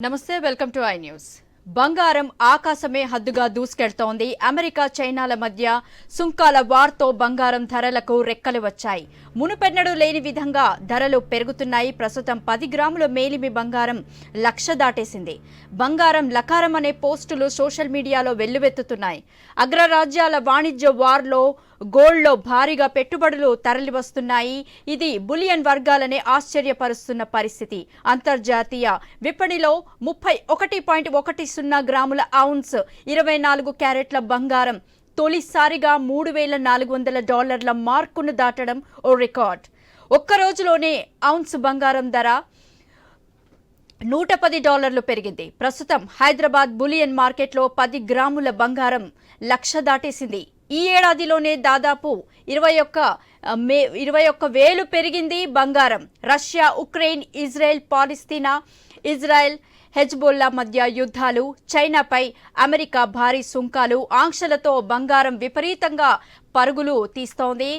నమస్తే welcome to I news. బంగారం ఆకాశమే హద్దుగా దూసుకెళ్తోంది. America చైనాల మధ్య సుంకాల వార్తో బంగారం ధరలకు రెక్కలు వచ్చాయి. మునుపెన్నడూ లేని విధంగా ధరలు పెరుగుతున్నాయి. ప్రస్తుతం 10 గ్రాముల మేలిమి బంగారం 1,00,000 దాటేసింది. బంగారం లకారం అనే పోస్టులు సోషల్ మీడియాలో వెల్లువెత్తుతున్నాయి. అగ్రరాజ్యాల వాణిజ్య వార్లో గోల్డ్లో భారీగా పెట్టుబడులు తరలివస్తున్నాయి. ఇది బులియన్ వర్గాలనే ఆశ్చర్యపరుస్తున్న పరిస్థితి. అంతర్జాతీయ విపణిలో 31.10 గ్రాముల ఔన్స్ 24 క్యారెట్ల బంగారం తొలిసారిగా $3,400 మార్కును దాటడం ఓ రికార్డ్. ఒక్క రోజులోనే ఔన్స్ బంగారం ధర $110 పెరిగింది. ప్రస్తుతం హైదరాబాద్ బులియన్ మార్కెట్లో 10 గ్రాముల బంగారం 1,00,000 దాటేసింది. ఈ ఏడాదిలోనే దాదాపు 21,000 పెరిగింది బంగారం. రష్యా, ఉక్రెయిన్, ఇజ్రాయెల్, పాలస్తీనా, ఇజ్రాయెల్, హెజ్బొల్లా మధ్య యుద్ధాలు, చైనాపై అమెరికా భారీ సుంకాలు, ఆంక్షలతో బంగారం విపరీతంగా పరుగులు తీస్తోంది.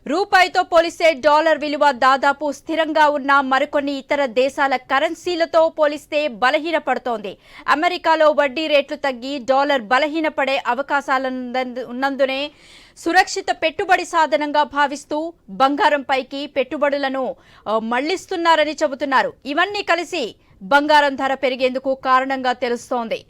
రూపాయితో పోలిస్తే డాలర్ విలువ దాదాపు స్థిరంగా ఉన్న మరికొన్ని ఇతర దేశాల కరెన్సీలతో పోలిస్తే బలహీనపడుతోంది. అమెరికాలో వడ్డీ రేట్లు తగ్గి డాలర్ బలహీనపడే అవకాశాలున్నందునే సురక్షిత పెట్టుబడి సాధనంగా భావిస్తూ బంగారంపైకి పెట్టుబడులను మళ్లిస్తున్నారని చెబుతున్నారు. ఇవన్నీ కలిసి బంగారం ధర పెరిగేందుకు కారణంగా తెలుస్తోంది.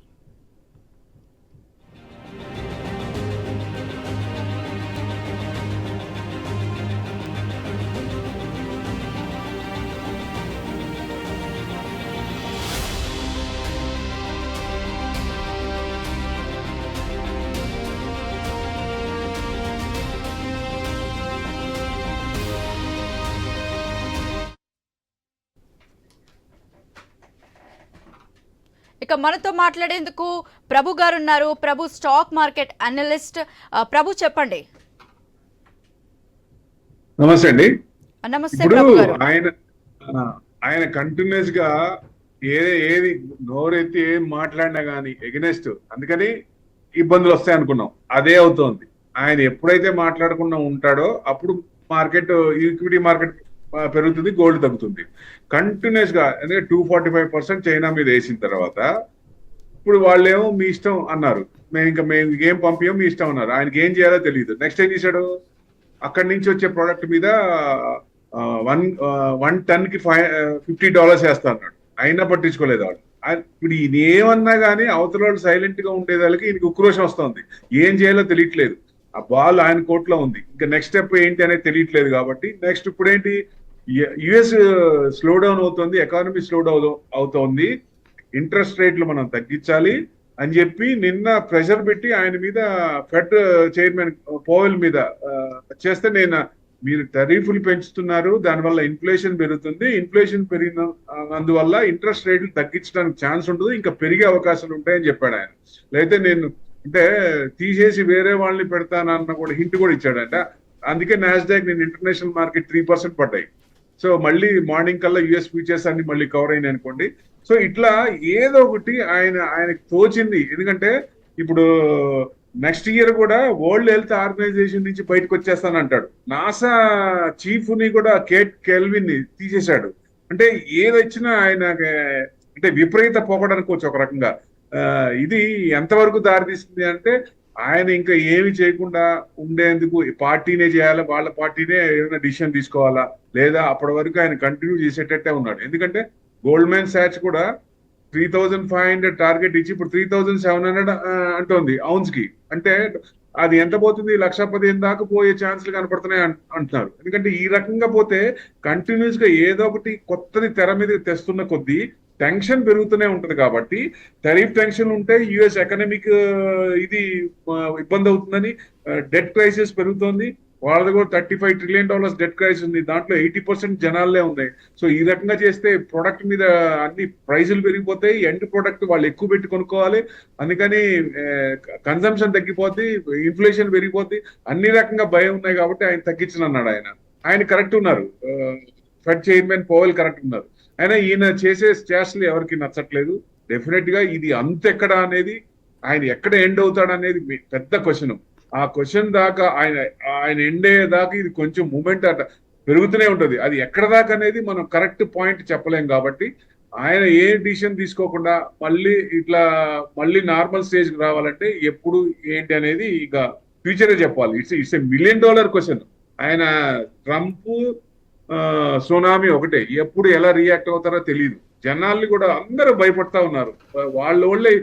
ఇక మనతో మాట్లాడేందుకు ప్రభు గారు ఉన్నారు. ప్రభు స్టాక్ మార్కెట్ అనలిస్ట్. ప్రభు చెప్పండి. నమస్తే అండి. నమస్తే ప్రభు గారు. ఆయన కంటిన్యూస్ గా ఏది నోరెత్తి ఏం మాట్లాడినా గానీ ఎగనెస్ట్, అందుకని ఇబ్బందులు వస్తాయి అనుకున్నాం. అదే అవుతోంది. ఆయన ఎప్పుడైతే మాట్లాడకుండా ఉంటాడో అప్పుడు మార్కెట్, ఈక్విటీ మార్కెట్ పెరుగుతుంది, గోల్డ్ తగ్గుతుంది. కంటిన్యూస్ గా అంటే 245% చైనా మీద వేసిన తర్వాత ఇప్పుడు వాళ్ళేమో మీ ఇష్టం అన్నారు. మేము ఏం పంపించాం, మీ ఇష్టం అన్నారు. ఆయనకి ఏం చేయాలో తెలియదు. నెక్స్ట్ ఏం చేశాడు, అక్కడి నుంచి వచ్చే ప్రోడక్ట్ మీద 1 టన్కి $50 వేస్తా అన్నాడు. అయినా పట్టించుకోలేదు వాళ్ళు. ఇప్పుడు ఈయన ఏమన్నా కానీ అవతల వాళ్ళు సైలెంట్ గా ఉండేదానికి ఈయనకి ఉక్రోషం వస్తుంది. ఏం చేయాలో తెలియట్లేదు. ఆ బాల్ ఆయన కోర్టులో ఉంది. ఇంకా నెక్స్ట్ స్టెప్ ఏంటి అనేది తెలియట్లేదు. కాబట్టి నెక్స్ట్ ఇప్పుడు ఏంటి, యుఎస్ స్లో డౌన్ అవుతుంది, ఎకానమీ స్లో డౌన్ అవుతోంది, ఇంట్రెస్ట్ రేట్లు మనం తగ్గించాలి అని చెప్పి నిన్న ప్రెషర్ పెట్టి ఆయన మీద ఫెడ్ చైర్మన్ పోవెల్ మీద చేస్తే, మీరు టరీఫ్లు పెంచుతున్నారు, దానివల్ల ఇన్ఫ్లేషన్ పెరుగుతుంది, ఇన్ఫ్లేషన్ పెరిగినందువల్ల ఇంట్రెస్ట్ రేట్లు తగ్గించడానికి ఛాన్స్ ఉంటుంది, ఇంకా పెరిగే అవకాశాలు ఉంటాయని చెప్పాడు ఆయన. అయితే నేను అంటే తీసేసి వేరే వాళ్ళని పెడతానన్న కూడా హింట్ కూడా ఇచ్చాడంట. అందుకే నాస్డాక్ నేను ఇంటర్నేషనల్ మార్కెట్ 3% పడ్డాయి. సో మళ్ళీ మార్నింగ్ కల్లా యుఎస్ ఫ్యూచర్స్ అన్ని మళ్ళీ కవర్ అయినాయి అనుకోండి. సో ఇట్లా ఏదో ఒకటి ఆయనకు తోచింది. ఎందుకంటే ఇప్పుడు నెక్స్ట్ ఇయర్ కూడా వరల్డ్ హెల్త్ ఆర్గనైజేషన్ నుంచి బయటకు వచ్చేస్తానంటాడు. నాసా చీఫ్ ని కూడా కేట్ కెల్విన్ ని తీసేశాడు. అంటే ఏదొచ్చినా ఆయన అంటే విపరీత పోకడనుకోవచ్చు ఒక రకంగా. ఇది ఎంతవరకు దారితీస్తుంది అంటే, ఆయన ఇంకా ఏమి చేయకుండా ఉండేందుకు పార్టీనే చేయాలా, వాళ్ళ పార్టీనే ఏమైనా డిసిషన్ తీసుకోవాలా, లేదా అప్పటి వరకు ఆయన కంటిన్యూ చేసేటట్టే ఉన్నాడు. ఎందుకంటే గోల్డ్మెన్ సాచ్ కూడా 3,500 టార్గెట్ ఇచ్చి ఇప్పుడు 3,700 అంటోంది ఔన్స్ కి. అంటే అది ఎంత పోతుంది, 1,15,000 దాకా పోయే ఛాన్స్లు కనపడుతున్నాయి అంటున్నారు. ఎందుకంటే ఈ రకంగా పోతే కంటిన్యూస్ గా ఏదో ఒకటి కొత్తది తెర మీద తెస్తున్న కొద్దీ టెన్షన్ పెరుగుతూనే ఉంటది. కాబట్టి టరీఫ్ టెన్షన్ ఉంటే యుఎస్ ఎకనామిక్ ఇది ఇబ్బంది అవుతుందని, డెట్ క్రైసిస్ పెరుగుతోంది. వాళ్ళది కూడా $35 ట్రిలియన్ డెట్ క్రైసిస్ ఉంది. దాంట్లో 80% జనాలే ఉన్నాయి. సో ఈ రకంగా చేస్తే ప్రొడక్ట్ మీద అన్ని ప్రైజులు పెరిగిపోతాయి, ఎండ్ ప్రొడక్ట్ వాళ్ళు ఎక్కువ పెట్టి కొనుక్కోవాలి, అందుకని కన్సంప్షన్ తగ్గిపోద్ది, ఇన్ఫ్లేషన్ పెరిగిపోద్ది, అన్ని రకంగా భయం ఉన్నాయి. కాబట్టి ఆయన తగ్గించనన్నాడు. ఆయన కరెక్ట్ ఉన్నారు. ఫెడ్ చైర్మన్ పోవెల్ కరెక్ట్ ఉన్నారు. అయినా ఈయన చేసే స్టాష్లు ఎవరికి నచ్చట్లేదు. డెఫినెట్ గా ఇది అంతెక్కడ అనేది, ఆయన ఎక్కడ ఎండ్ అవుతాడు అనేది పెద్ద క్వశ్చన్. ఆ క్వశ్చన్ దాకా ఆయన ఎండ్ అయ్యేదాకా ఇది కొంచెం మూమెంట్ పెరుగుతూనే ఉంటది. అది ఎక్కడ దాకా అనేది మనం కరెక్ట్ పాయింట్ చెప్పలేం. కాబట్టి ఆయన ఏ డిసిషన్ తీసుకోకుండా మళ్ళీ నార్మల్ స్టేజ్కి రావాలంటే ఎప్పుడు ఏంటి అనేది ఇక ఫ్యూచరే చెప్పాలి. It's $1 million question. ఆయన ట్రంప్ సునామీ ఒకటే, ఎప్పుడు ఎలా రియాక్ట్ అవుతారో తెలియదు. జనాల్ని కూడా అందరూ భయపడతా ఉన్నారు. వాళ్ళే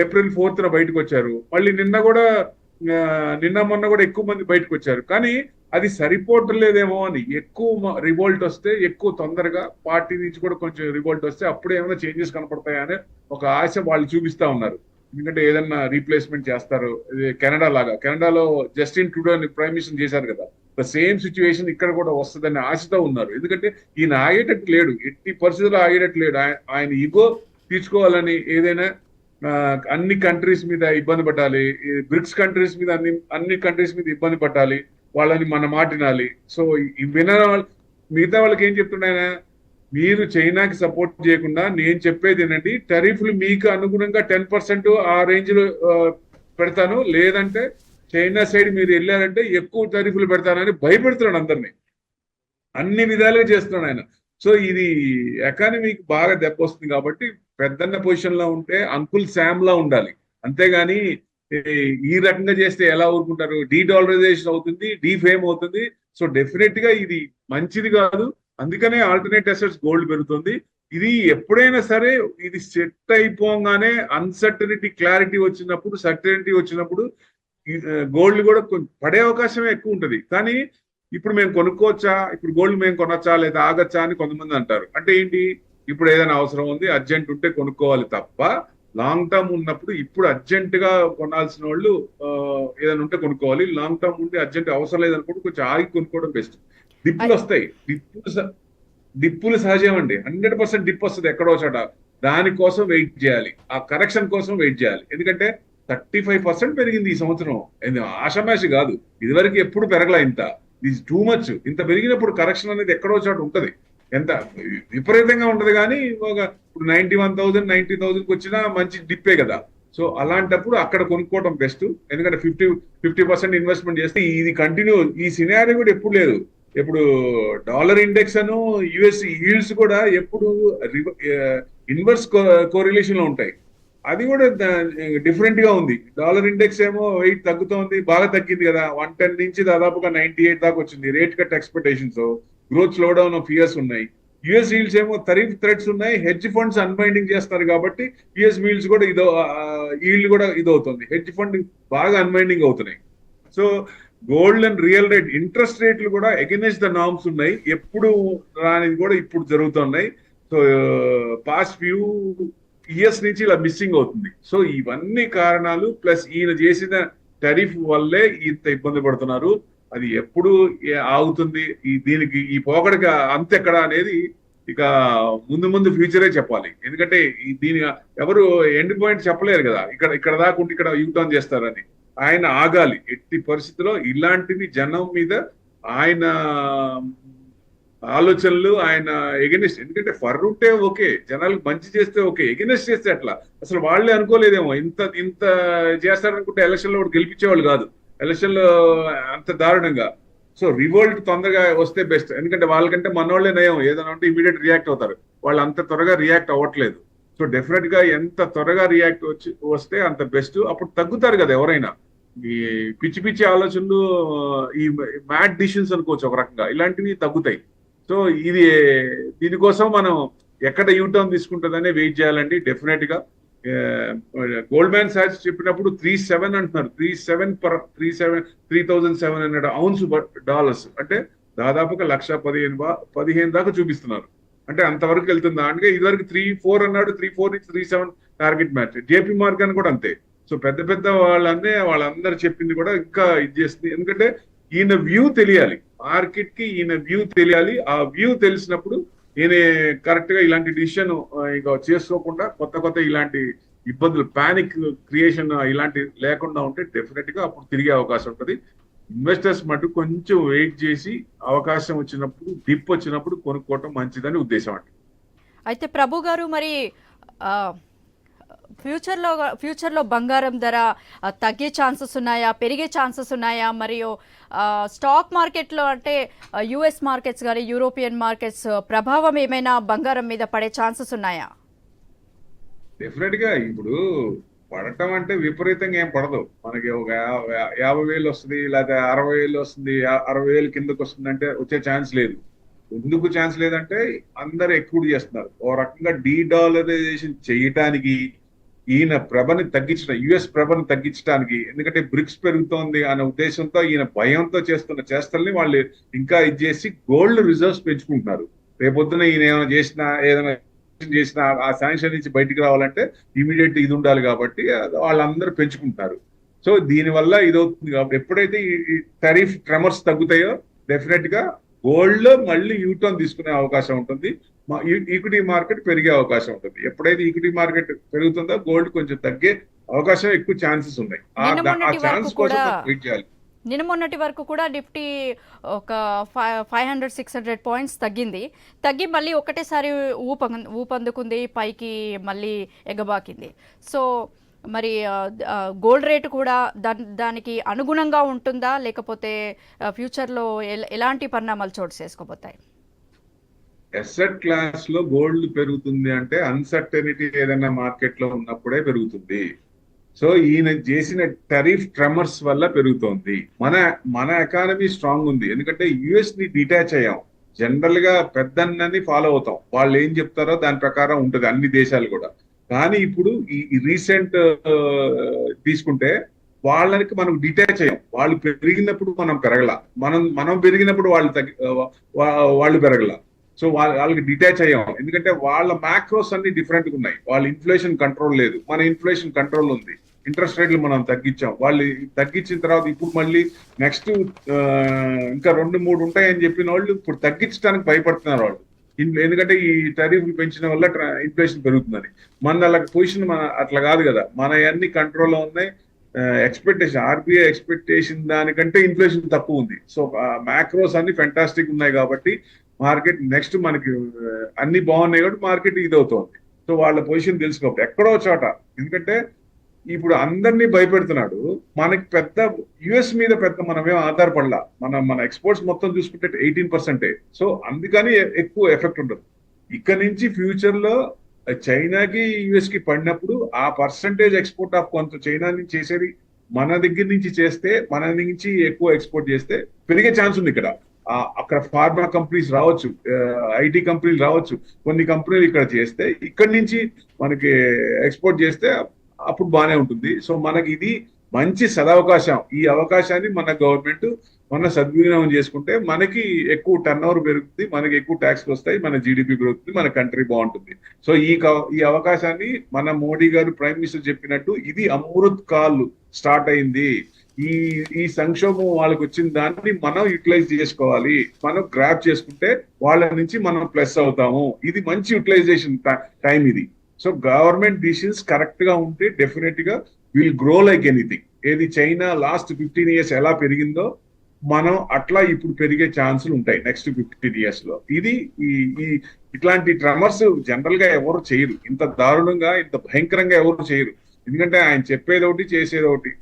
April 4th బయటకు వచ్చారు. మళ్ళీ నిన్న మొన్న కూడా ఎక్కువ మంది బయటకు వచ్చారు. కానీ అది సరిపోవట్లేదేమో అని, ఎక్కువ రివోల్ట్ వస్తే, ఎక్కువ తొందరగా పార్టీ నుంచి కూడా కొంచెం రివోల్ట్ వస్తే అప్పుడు ఏమైనా చేంజెస్ కనపడతాయనే ఒక ఆశ వాళ్ళు చూపిస్తా ఉన్నారు. ఎందుకంటే ఏదన్నా రీప్లేస్మెంట్ చేస్తారు. కెనడా లాగా, కెనడాలో జస్టిన్ ట్రూడోని ప్రైమ్ మినిస్టర్ చేశారు కదా, సేమ్ సిచ్యువేషన్ ఇక్కడ కూడా వస్తుందని ఆశతో ఉన్నారు. ఎందుకంటే ఈయన ఆగేటట్టు లేడు, ఎట్టి పరిస్థితుల్లో ఆగేటట్టు లేడు. ఆయన ఈగో తీర్చుకోవాలని ఏదైనా అన్ని కంట్రీస్ మీద ఇబ్బంది పట్టాలి, బ్రిక్స్ కంట్రీస్ మీద అన్ని కంట్రీస్ మీద ఇబ్బంది పట్టాలి, వాళ్ళని మన మాట వినాలి. సో మిగతా వాళ్ళకి ఏం చెప్తున్నాయన, మీరు చైనాకి సపోర్ట్ చేయకుండా నేను చెప్పేది ఏంటంటే టరిఫ్లు మీకు అనుగుణంగా 10% ఆ రేంజ్ లో పెడతాను, లేదంటే చైనా సైడ్ మీరు వెళ్ళారంటే ఎక్కువ టరిఫ్లు పెడతానని భయపెడుతున్నాడు అందరినీ. అన్ని విధాలుగా చేస్తున్నాడు ఆయన. సో ఇది ఎకానమీకి బాగా దెబ్బ వస్తుంది. కాబట్టి పెద్దన్న పొజిషన్ లో ఉంటే అంకుల్ శామ్ లా ఉండాలి, అంతేగాని ఈ రకంగా చేస్తే ఎలా ఊరుకుంటారు? డీడాలరైజేషన్ అవుతుంది, డీఫేమ్ అవుతుంది. సో డెఫినెట్ గా ఇది మంచిది కాదు. అందుకనే ఆల్టర్నేట్ అసెట్స్ గోల్డ్ పెరుగుతుంది. ఇది ఎప్పుడైనా సరే ఇది సెట్ అయిపోగానే అన్సర్టనిటీ క్లారిటీ వచ్చినప్పుడు, సర్టనిటీ వచ్చినప్పుడు గోల్డ్ కూడా పడే అవకాశమే ఎక్కువ ఉంటుంది. కానీ ఇప్పుడు మేము కొనుక్కోవచ్చా, ఇప్పుడు గోల్డ్ మేము కొనొచ్చా లేదా ఆగచ్చా అని కొంతమంది అంటారు. అంటే ఏంటి, ఇప్పుడు ఏదైనా అవసరం ఉంది, అర్జెంట్ ఉంటే కొనుక్కోవాలి తప్ప, లాంగ్ టర్మ్ ఉన్నప్పుడు ఇప్పుడు అర్జెంట్ గా కొనాల్సిన వాళ్ళు ఏదైనా ఉంటే కొనుక్కోవాలి. లాంగ్ టర్మ్ ఉంటే అర్జెంట్ అవసరం లేదనుకుంటే కొంచెం ఆగి కొనుక్కోవడం బెస్ట్. డిప్పులు వస్తాయి, డిప్పులు సహజం అండి. 100% డిప్ వస్తుంది ఎక్కడో చోట. దానికోసం వెయిట్ చేయాలి, ఆ కరెక్షన్ కోసం వెయిట్ చేయాలి. ఎందుకంటే 35% పెరిగింది ఈ సంవత్సరం, ఆషామాషి కాదు. ఇదివరకు ఎప్పుడు పెరగలా ఇంత. ఇది టూ మచ్. ఇంత పెరిగినప్పుడు కరెక్షన్ అనేది ఎక్కడో చోట ఉంటది, ఎంత విపరీతంగా ఉంటది. కానీ ఇప్పుడు 91,000 90,000కి వచ్చినా మంచి డిప్పే కదా. సో అలాంటప్పుడు అక్కడ కొనుక్కోవడం బెస్ట్. ఎందుకంటే 50% ఇన్వెస్ట్మెంట్ చేస్తే ఇది కంటిన్యూ, ఈ సినారీ కూడా ఎప్పుడు లేదు. ఇప్పుడు డాలర్ ఇండెక్స్ అను యుఎస్ ఈల్డ్స్ కూడా ఎప్పుడు ఇన్వర్స్ కోరిలేషన్ లో ఉంటాయి. అది కూడా డిఫరెంట్ గా ఉంది. డాలర్ ఇండెక్స్ ఏమో వెయిట్ తగ్గుతోంది, బాగా తగ్గింది కదా, 110 నుంచి దాదాపుగా 98 దాకా వచ్చింది. Rate cut expectations, growth slow down of fears ఉన్నాయి. యుఎస్ ఈల్డ్స్ ఏమో టరిఫ్ థ్రెట్స్ ఉన్నాయి, హెడ్జ్ ఫండ్స్ అన్బైండింగ్ చేస్తారు కాబట్టి యుఎస్ ఈల్డ్స్ కూడా ఈల్డ్ కూడా ఇదవుతుంది. హెడ్జ్ ఫండ్ బాగా అన్బైండింగ్ అవుతున్నాయి. So gold and real rate interest రేట్లు కూడా అగెన్స్ట్ ద నార్మ్స్ ఉన్నాయి. ఎప్పుడు రానిది కూడా ఇప్పుడు జరుగుతున్నాయి. సో పాస్ట్ ఫ్యూ ఇయర్స్ నుంచి ఇలా మిస్సింగ్ అవుతుంది. సో ఇవన్నీ కారణాలు, ప్లస్ ఈయన చేసిన టరిఫ్ వల్లే ఇంత ఇబ్బంది పడుతున్నారు. అది ఎప్పుడు ఆగుతుంది, దీనికి ఈ పోకడకి అంతెక్కడ అనేది ఇక ముందు ఫ్యూచరే చెప్పాలి. ఎందుకంటే దీని ఎవరు ఎండ్ పాయింట్ చెప్పలేరు కదా, ఇక్కడ దాకా ఉండి ఇక్కడ యూటర్న్ చేస్తారని. ఆయన ఆగాలి ఎట్టి పరిస్థితిలో. ఇలాంటివి జనం మీద ఆయన ఆలోచనలు, ఆయన ఎగెనిస్ట్. ఎందుకంటే ఫర్ ఉంటే ఓకే, జనాలకు మంచి చేస్తే ఓకే, ఎగెనిస్ట్ చేస్తే అట్లా అసలు వాళ్ళే అనుకోలేదేమో ఇంత చేస్తారనుకుంటే ఎలక్షన్ లో గెలిపించేవాళ్ళు కాదు, ఎలక్షన్ లో అంత దారుణంగా. సో రివోల్ట్ తొందరగా వస్తే బెస్ట్. ఎందుకంటే వాళ్ళకంటే మనోళ్లే నయం, ఏదైనా ఉంటే ఇమీడియట్ రియాక్ట్ అవుతారు. వాళ్ళు అంత త్వరగా రియాక్ట్ అవ్వట్లేదు. సో డెఫినెట్ గా ఎంత త్వరగా రియాక్ట్ వస్తే అంత బెస్ట్. అప్పుడు తగ్గుతారు కదా ఎవరైనా. ఈ పిచ్చి ఆలోచనలు, ఈ మ్యాడ్ డిసిషన్స్ అనుకోవచ్చు ఒక రకంగా, ఇలాంటివి తగ్గుతాయి. సో దీనికోసం మనం ఎక్కడ యూటర్న్ తీసుకుంటుందనే వెయిట్ చేయాలండి. డెఫినెట్ గా గోల్డ్మ్యాన్ సాక్స్ చెప్పినప్పుడు 37 అంటున్నారు. 3,700 ఔన్స్ డాలర్స్ అంటే దాదాపుగా 1,15,000 దాకా చూపిస్తున్నారు. అంటే అంతవరకు వెళ్తుందా అంటే, ఇదివరకు 3-4 అన్నాడు, 3-4 నుంచి 3-7 టార్గెట్ మ్యాచ్. జేపీ మార్గన్ కూడా అంతే. సో పెద్ద వాళ్ళందరూ చెప్పింది కూడా ఇంకా ఇది చేస్తుంది. ఎందుకంటే ఈయన వ్యూ తెలియాలి, మార్కెట్ కి ఈయన వ్యూ తెలియాలి. ఆ వ్యూ తెలిసినప్పుడు ఈయన కరెక్ట్ గా ఇలాంటి డిసిషన్ ఇక చేసుకోకుండా కొత్త ఇలాంటి ఇబ్బందులు, పానిక్ క్రియేషన్ ఇలాంటి లేకుండా ఉంటే డెఫినెట్ గా అప్పుడు తిరిగే అవకాశం ఉంటుంది. ఇన్వెస్టర్స్ మటు కొంచెం వెయిట్ చేసి అవకాశం వచ్చినప్పుడు, డిప్ వచ్చినప్పుడు కొనుక్కోవటం మంచిదని ఉద్దేశం అండి. అయితే ప్రభు గారు, మరి ఫ్యూచర్లో బంగారం ధర తగ్గే ఛాన్సెస్ ఉన్నాయా, పెరిగే ఛాన్సెస్ ఉన్నాయా? మరియు స్టాక్ మార్కెట్లో అంటే యుఎస్ మార్కెట్స్ కానీ యూరోపియన్ మార్కెట్స్ ప్రభావం ఏమైనా బంగారం మీద పడే ఛాన్సెస్ ఉన్నాయా? డెఫినెట్ గా ఇప్పుడు పడటం అంటే విపరీతంగా ఏం పడదు. మనకి ఒక 50,000 వస్తుంది, లేకపోతే 60,000 వస్తుంది, 60,000 కిందకు వస్తుంది అంటే వచ్చే ఛాన్స్ లేదు. ఎందుకు ఛాన్స్ లేదంటే అందరు ఎక్కువ చేస్తున్నారు. ఓ రకంగా డీడాలరైజేషన్ చేయటానికి, ఈయన ప్రభని తగ్గించడం, యుఎస్ ప్రభని తగ్గించడానికి, ఎందుకంటే బ్రిక్స్ పెరుగుతోంది అనే ఉద్దేశంతో ఈయన భయంతో చేస్తున్న చేష్టల్ని వాళ్ళు ఇంకా ఇది చేసి గోల్డ్ రిజర్వ్స్ పెంచుకుంటున్నారు. రేపొద్దున ఈయన ఏమైనా ఏదైనా చేసిన ఆ శాంక్షన్ నుంచి బయటికి రావాలంటే ఇమీడియట్ ఇది ఉండాలి కాబట్టి వాళ్ళందరూ పెంచుకుంటున్నారు. సో దీనివల్ల ఇది అవుతుంది కాబట్టి ఎప్పుడైతే ఈ టారిఫ్ ట్రెమర్స్ తగ్గుతాయో డెఫినెట్ గా గోల్డ్ లో మళ్ళీ యూటర్న్ తీసుకునే అవకాశం ఉంటుంది, ఈక్విటీ మార్కెట్ పెరిగే అవకాశం ఉంటుంది. ఎప్పుడైతే ఈక్విటీ మార్కెట్ పెరుగుతుందో గోల్డ్ కొంచెం తగ్గే అవకాశం ఎక్కువ ఛాన్సెస్ ఉన్నాయి. ఆ ఛాన్స్ కోసం వెయిట్ చేయాలి. నిన్న మొన్నటి వరకు కూడా నిఫ్టీ ఒక 500-600 పాయింట్స్ తగ్గి మళ్ళీ ఒకటేసారి ఊపందుకుంది, పైకి మళ్ళీ ఎగబాకింది. సో మరి గోల్డ్ రేటు కూడా దానికి అనుగుణంగా ఉంటుందా, లేకపోతే ఫ్యూచర్లో ఎలాంటి పరిణామాలు చోటు చేసుకోబోతాయి? అసెట్ క్లాస్ లో గోల్డ్ పెరుగుతుంది అంటే అన్సర్టనిటీ ఏదైనా మార్కెట్ లో ఉన్నప్పుడే పెరుగుతుంది. సో ఈయన చేసిన టారిఫ్ ట్రెమర్స్ వల్ల పెరుగుతోంది. మన ఎకానమీ స్ట్రాంగ్ ఉంది, ఎందుకంటే యుఎస్ ని డిటాచ్ అయ్యాం. జనరల్ గా పెద్దన్నని ఫాలో అవుతాం, వాళ్ళు ఏం చెప్తారో దాని ప్రకారం ఉంటుంది అన్ని దేశాలు కూడా. కానీ ఇప్పుడు ఈ రీసెంట్ తీసుకుంటే వాళ్ళకి మనం డిటాచ్ అయ్యాం. వాళ్ళు పెరిగినప్పుడు మనం పెరగల, మనం పెరిగినప్పుడు వాళ్ళు పెరగల. సో వాళ్ళకి డిటాచ్ అయ్యాం, ఎందుకంటే వాళ్ళ మ్యాక్రోస్ అన్ని డిఫరెంట్ గా ఉన్నాయి. వాళ్ళ ఇన్ఫ్లేషన్ కంట్రోల్ లేదు, మన ఇన్ఫ్లేషన్ కంట్రోల్ ఉంది. ఇంట్రెస్ట్ రేట్లు మనం తగ్గించాం, వాళ్ళు తగ్గించిన తర్వాత ఇప్పుడు మళ్ళీ నెక్స్ట్ ఇంకా 2-3 ఉంటాయని చెప్పిన వాళ్ళు ఇప్పుడు తగ్గించడానికి భయపడుతున్నారు వాళ్ళు. ఎందుకంటే ఈ టారిఫ్లు పెంచిన వల్ల ఇన్ఫ్లేషన్ పెరుగుతుందని. మన అలా పొజిషన్ అట్లా కాదు కదా, మన అన్ని కంట్రోల్లో ఉన్నాయి. ఎక్స్పెక్టేషన్, ఆర్బీఐ ఎక్స్పెక్టేషన్ దానికంటే ఇన్ఫ్లేషన్ తక్కువ ఉంది. సో మ్యాక్రోస్ అన్ని ఫెంటాస్టిక్ ఉన్నాయి కాబట్టి మార్కెట్ నెక్స్ట్ మనకి అన్ని బాగున్నాయి కాబట్టి మార్కెట్ ఇది అవుతోంది. సో వాళ్ళ పొజిషన్ తెలుసుకోవాలి ఎక్కడో చోట, ఎందుకంటే ఇప్పుడు అందరినీ భయపెడుతున్నాడు. మనకి పెద్ద యుఎస్ మీద పెద్ద మనమేం ఆధారపడలా, మన ఎక్స్పోర్ట్స్ మొత్తం చూసుకుంటే 18%. సో అందుకని ఎక్కువ ఎఫెక్ట్ ఉండదు. ఇక్కడ నుంచి ఫ్యూచర్ లో చైనాకి యుఎస్ కి పడినప్పుడు ఆ పర్సంటేజ్ ఎక్స్పోర్ట్ ఆఫ్ కొంత చైనా నుంచి చేసేది మన దగ్గర నుంచి చేస్తే, మన నుంచి ఎక్కువ ఎక్స్పోర్ట్ చేస్తే పెరిగే ఛాన్స్ ఉంది. అక్కడ ఫార్మా కంపెనీస్ రావచ్చు, ఐటీ కంపెనీలు రావచ్చు, కొన్ని కంపెనీలు ఇక్కడ చేస్తే ఇక్కడి నుంచి మనకి ఎక్స్పోర్ట్ చేస్తే అప్పుడు బాగానే ఉంటుంది. సో మనకి ఇది మంచి సదవకాశం. ఈ అవకాశాన్ని మన గవర్నమెంట్ సద్వినియోగం చేసుకుంటే మనకి ఎక్కువ టర్న్ ఓవర్ పెరుగుతుంది, మనకి ఎక్కువ ట్యాక్స్ వస్తాయి, మన జీడిపి పెరుగుతుంది, మన కంట్రీ బాగుంటుంది. సో ఈ అవకాశాన్ని మన మోడీ గారు ప్రైమ్ మినిస్టర్ చెప్పినట్టు ఇది అమృత్ కాల్ స్టార్ట్ అయింది. ఈ సంక్షోభం వాళ్ళకి వచ్చిన దాన్ని మనం యూటిలైజ్ చేసుకోవాలి. మనం గ్రాప్ చేసుకుంటే వాళ్ళ నుంచి మనం ప్లస్ అవుతాము. ఇది మంచి యూటిలైజేషన్ టైం ఇది. సో గవర్నమెంట్ డిసిషన్స్ కరెక్ట్ గా ఉంటే డెఫినెట్ గా విల్ గ్రో లైక్ ఎనీథింగ్. ఏది చైనా లాస్ట్ 15 years ఎలా పెరిగిందో మనం అట్లా ఇప్పుడు పెరిగే ఛాన్సులు ఉంటాయి నెక్స్ట్ 15 years లో. ఇది ఇట్లాంటి ట్రమర్స్ జనరల్ గా ఎవరు చేయరు, ఇంత దారుణంగా ఇంత భయంకరంగా ఎవరు చేయరు. ఎందుకంటే ఆయన చెప్పేది ఒకటి చేసేది ఒకటి.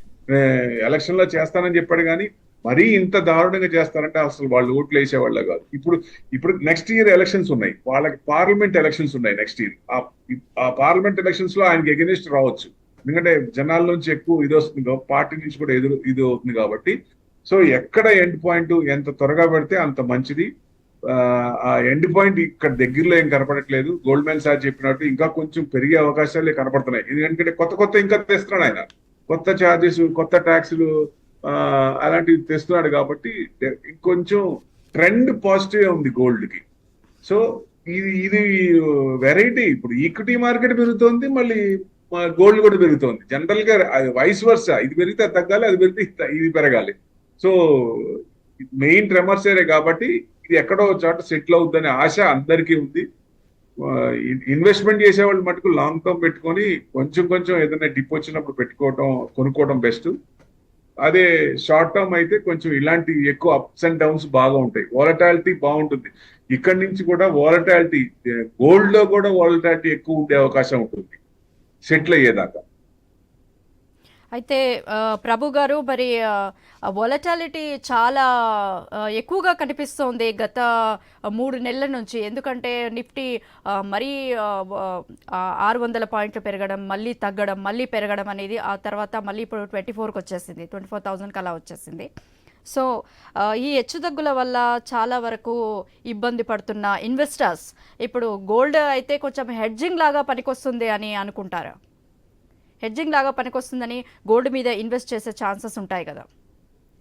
ఎలక్షన్ లో చేస్తానని చెప్పాడు కానీ మరీ ఇంత దారుణంగా చేస్తారంటే అసలు వాళ్ళు ఓట్లు వేసేవాళ్ళే కాదు. ఇప్పుడు నెక్స్ట్ ఇయర్ ఎలక్షన్స్ ఉన్నాయి, వాళ్ళకి పార్లమెంట్ ఎలక్షన్స్ ఉన్నాయి నెక్స్ట్ ఇయర్. ఆ పార్లమెంట్ ఎలక్షన్స్ లో ఆయనకి ఎగెనిస్ట్ రావచ్చు, ఎందుకంటే జనాల నుంచి ఎక్కువ ఇది వస్తుంది, పార్టీ నుంచి కూడా ఇది అవుతుంది కాబట్టి. సో ఎక్కడ ఎండ్ పాయింట్ ఎంత త్వరగా పెడితే అంత మంచిది. ఆ ఎండ్ పాయింట్ ఇక్కడ దగ్గరలో ఏం కనపడట్లేదు. గోల్డ్మెన్ సార్ చెప్పినట్టు ఇంకా కొంచెం పెరిగే అవకాశాలే కనపడుతున్నాయి, ఎందుకంటే కొత్త ఇంకా తెస్తున్నాడు ఆయన, కొత్త ఛార్జెస్, కొత్త ట్యాక్సులు అలాంటివి తెస్తున్నాడు కాబట్టి ఇంకొంచెం ట్రెండ్ పాజిటివ్ ఉంది గోల్డ్ కి. సో ఇది వెరైటీ. ఇప్పుడు ఈక్విటీ మార్కెట్ పెరుగుతోంది, మళ్ళీ గోల్డ్ కూడా పెరుగుతోంది. జనరల్ గా వైస్ వర్సా, ఇది పెరిగితే తగ్గాలి, అది పెరిగితే ఇది పెరగాలి. సో మెయిన్ ట్రెమర్సేరే కాబట్టి ఇది ఎక్కడో చోట సెటిల్ అవుతుందనే ఆశ అందరికీ ఉంది. ఇన్వెస్ట్మెంట్ చేసేవాళ్ళు మటుకు లాంగ్ టర్మ్ పెట్టుకొని కొంచెం ఏదైనా డిప్ వచ్చినప్పుడు కొనుక్కోవడం బెస్ట్. అదే షార్ట్ టర్మ్ అయితే కొంచెం ఇలాంటి ఎక్కువ అప్స్ అండ్ డౌన్స్ బాగా ఉంటాయి, వాలటాలిటీ బాగుంటుంది. ఇక్కడి నుంచి కూడా వాలటాలిటీ, గోల్డ్ లో కూడా వాలటాలిటీ ఎక్కువ ఉండే అవకాశం ఉంటుంది. సెటిల్ అయ్యేదాకా. అయితే ప్రభు గారు, మరి వొలటాలిటీ చాలా ఎక్కువగా కనిపిస్తోంది గత 3 నెలల నుంచి. ఎందుకంటే నిఫ్టీ మరీ 600 పాయింట్లు పెరగడం, మళ్ళీ తగ్గడం, మళ్ళీ పెరగడం అనేది, ఆ తర్వాత మళ్ళీ ఇప్పుడు 24కి వచ్చేసింది, 24,000కి అలా వచ్చేసింది. సో ఈ హెచ్చుతగ్గుల వల్ల చాలా వరకు ఇబ్బంది పడుతున్న ఇన్వెస్టర్స్ ఇప్పుడు గోల్డ్ అయితే కొంచెం హెడ్జింగ్ లాగా పనికొస్తుంది అని అనుకుంటారా? హెడ్జింగ్ లాగా పనికొస్తుందని గోల్డ్ మీద ఇన్వెస్ట్ చేసే ఛాన్సెస్ ఉంటాయి కదా,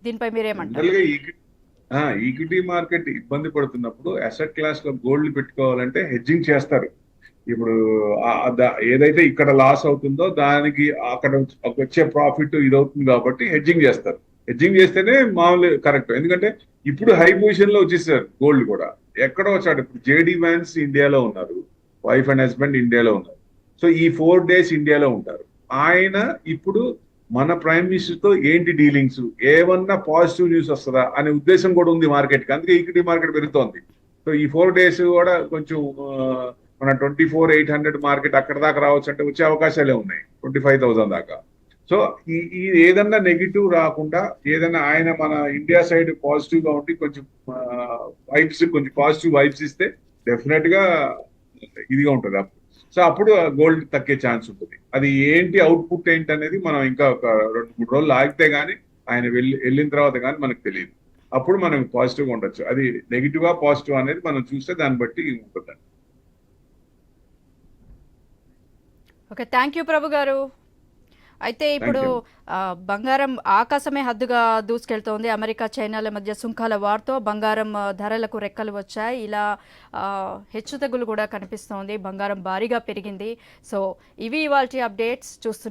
దీనిపై మీరేమంటారు? జనరల్ గా ఈక్విటీ మార్కెట్ ఇబ్బంది పడుతున్నప్పుడు అసెట్ క్లాస్ లో గోల్డ్ పెట్టుకోవాలంటే హెడ్జింగ్ చేస్తారు. ఇప్పుడు ఏదైతే ఇక్కడ లాస్ అవుతుందో దానికి అక్కడ వచ్చే ప్రాఫిట్ ఇది అవుతుంది కాబట్టి హెడ్జింగ్ చేస్తారు. హెడ్జింగ్ చేస్తేనే మామూలు కరెక్ట్. ఎందుకంటే ఇప్పుడు హై పొజిషన్ లో వచ్చేసారు గోల్డ్ కూడా. ఎక్కడో వచ్చాడు, ఇప్పుడు జేడి వ్యాన్స్ ఇండియాలో ఉన్నారు, వైఫ్ అండ్ హస్బెండ్ ఇండియాలో ఉన్నారు. సో ఈ 4 days ఇండియాలో ఉంటారు. ఆయన ఇప్పుడు మన ప్రైమ్ మినిస్టర్ తో ఏంటి డీలింగ్స్, ఏమన్నా పాజిటివ్ న్యూస్ వస్తుందా అనే ఉద్దేశం కూడా ఉంది మార్కెట్ కి. అందుకే ఈక్విటీ మార్కెట్ పెరుగుతోంది. సో ఈ 4 days కూడా కొంచెం మన 24,800 మార్కెట్ అక్కడ దాకా రావచ్చు అంటే వచ్చే అవకాశాలే ఉన్నాయి, 25,000 దాకా. సో ఈ ఏదన్నా నెగిటివ్ రాకుండా, ఏదన్నా ఆయన మన ఇండియా సైడ్ పాజిటివ్ గా ఉండి కొంచెం వైబ్స్, కొంచెం పాజిటివ్ వైబ్స్ ఇస్తే డెఫినెట్ గా ఇదిగా ఉంటుంది. సో అప్పుడు గోల్డ్ తగ్గే ఛాన్స్ ఉంటుంది. అది ఏంటి అవుట్పుట్ ఏంటి అనేది మనం ఇంకా ఒక 2-3 రోజులు ఆగితే గానీ, ఆయన వెళ్ళిన తర్వాత కానీ మనకు తెలియదు. అప్పుడు మనం పాజిటివ్ గా ఉండొచ్చు. అది నెగిటివ్ గా పాజిటివ్ అనేది మనం చూస్తే దాన్ని బట్టి ఉంటుంది. ఓకే, థ్యాంక్ యూ ప్రభు గారు. అయితే ఇప్పుడు బంగారం ఆకాశమే హద్దుగా దూసుకెళ్తోంది. అమెరికా చైనాల మధ్య సుంకాల వార్తో బంగారం ధరలకు రెక్కలు వచ్చాయి. ఇలా హెచ్చుతగ్గులు కూడా కనిపిస్తోంది, బంగారం భారీగా పెరిగింది. సో ఇవి ఇవాల్టి అప్డేట్స్. చూస్తూనే